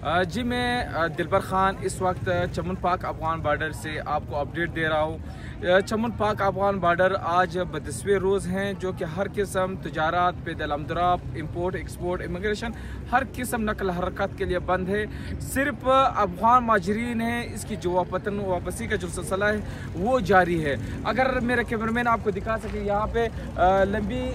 जी मैं दिलबर ख़ान इस वक्त चमन पाक अफगान बॉर्डर से आपको अपडेट दे रहा हूँ। चमन पाक अफगान बॉर्डर आज 32वें रोज़ हैं, जो कि हर किस्म तजारत, पैदल आमदराब, इम्पोर्ट एक्सपोर्ट, इमिग्रेशन हर किस्म नकल हरकत के लिए बंद है। सिर्फ अफगान माजरीन हैं, इसकी जो वापसी का जो सिलसिला है वो जारी है। अगर मेरे कैमरामैन आपको दिखा सके, यहाँ पे लंबी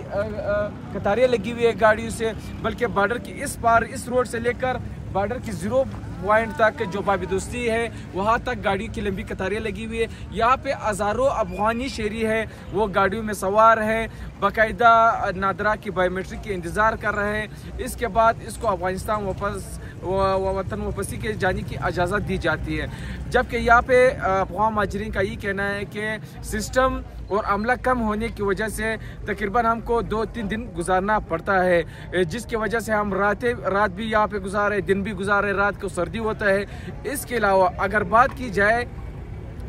कतारें लगी हुई है गाड़ियों से, बल्कि बॉर्डर की इस पार इस रोड से लेकर बॉर्डर की 0 पॉइंट तक जो बाबिदोस्ती है वहाँ तक गाड़ियों की लंबी कतारें लगी हुई है। यहाँ पे हज़ारों अफगानी शहरी है, वो गाड़ियों में सवार है, बाकायदा नादरा की बायोमेट्रिक के इंतज़ार कर रहे हैं। इसके बाद इसको अफगानिस्तान वतन वापसी के जाने की इजाज़त दी जाती है। जबकि यहाँ पे अफगान माजरीन का ये कहना है कि सिस्टम और अमला कम होने की वजह से तकरीबन हमको 2-3 दिन गुजारना पड़ता है, जिसकी वजह से हम रात भी यहाँ पे गुजारे, दिन भी गुजारे, रात को सर्दी होता है। इसके अलावा अगर बात की जाए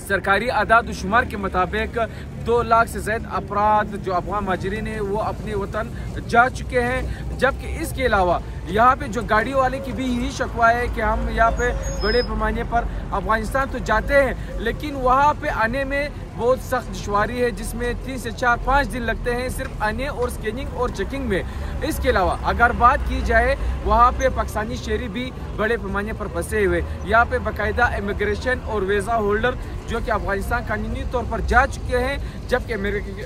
सरकारी आदाद शुमार के मुताबिक 2 लाख से ज़्यादा अफराद जो अफगान माजरीन हैं वो अपने वतन जा चुके हैं। जबकि इसके अलावा यहाँ पे जो गाड़ी वाले की भी यही शिकवा है कि हम यहाँ पे बड़े पैमाने पर अफगानिस्तान तो जाते हैं, लेकिन वहाँ पे आने में बहुत सख्त दुश्वारी है, जिसमें 3 से 4-5 दिन लगते हैं सिर्फ आने और स्कैनिंग और चेकिंग में। इसके अलावा अगर बात की जाए वहाँ पे पाकिस्तानी शहरी भी बड़े पैमाने पर फंसे हुए, यहाँ पे बाकायदा इमिग्रेशन और वीज़ा होल्डर जो कि अफगानिस्तान कानूनी तौर पर जा चुके हैं, जबकि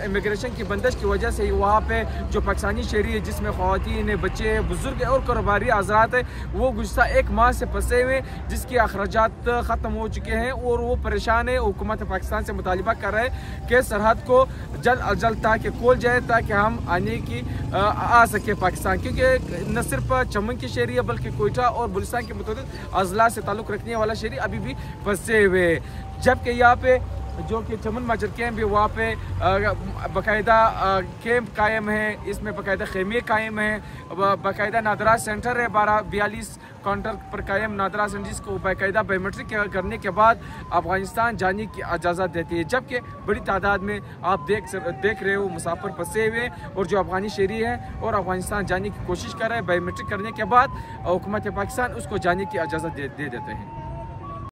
इमिग्रेशन की बंदिश की वजह से वहाँ पे जो पाकिस्तानी शहरी है, जिसमें ख़वातीन है, बच्चे हैं, बुजुर्ग और कारोबारी आज़ाद है, वो गुज़श्ता 1 माह से फंसे हुए, जिसके अखराजात ख़त्म हो चुके हैं और वो परेशान है। हुकूमत पाकिस्तान से मुतालबा कर रहे हैं कि सरहद को जल्द अज जल्द ताकि खोल जाए, ताकि हम आने की आ सके पाकिस्तान, क्योंकि न सिर्फ चमन की शहरी है बल्कि कोयटा और बलूचिस्तान के मुतअद्दिद अजला से ताल्लुक़ रखने वाला शहरी अभी भी फंसे हुए है। जबकि यहाँ पे जो कि चमन माजर कैंप है वहाँ पे बाकायदा कैंप कायम है, इसमें बाकायदा खेमे कायम है, बाकायदा नादरा सेंटर है 1242 काउंटर पर कायम नादरा सेंटर, जिसको बाकायदा बायोमेट्रिक करने के बाद अफगानिस्तान जाने की इजाज़त देती है। जबकि बड़ी तादाद में आप देख रहे हो मुसाफिर फंसे हुए और जो अफगानी शहरी हैं और अफगानिस्तान जाने की कोशिश कर रहे हैं, बायोमेट्रिक करने के बाद हुकूमत पाकिस्तान उसको जाने की इजाज़त दे देते हैं।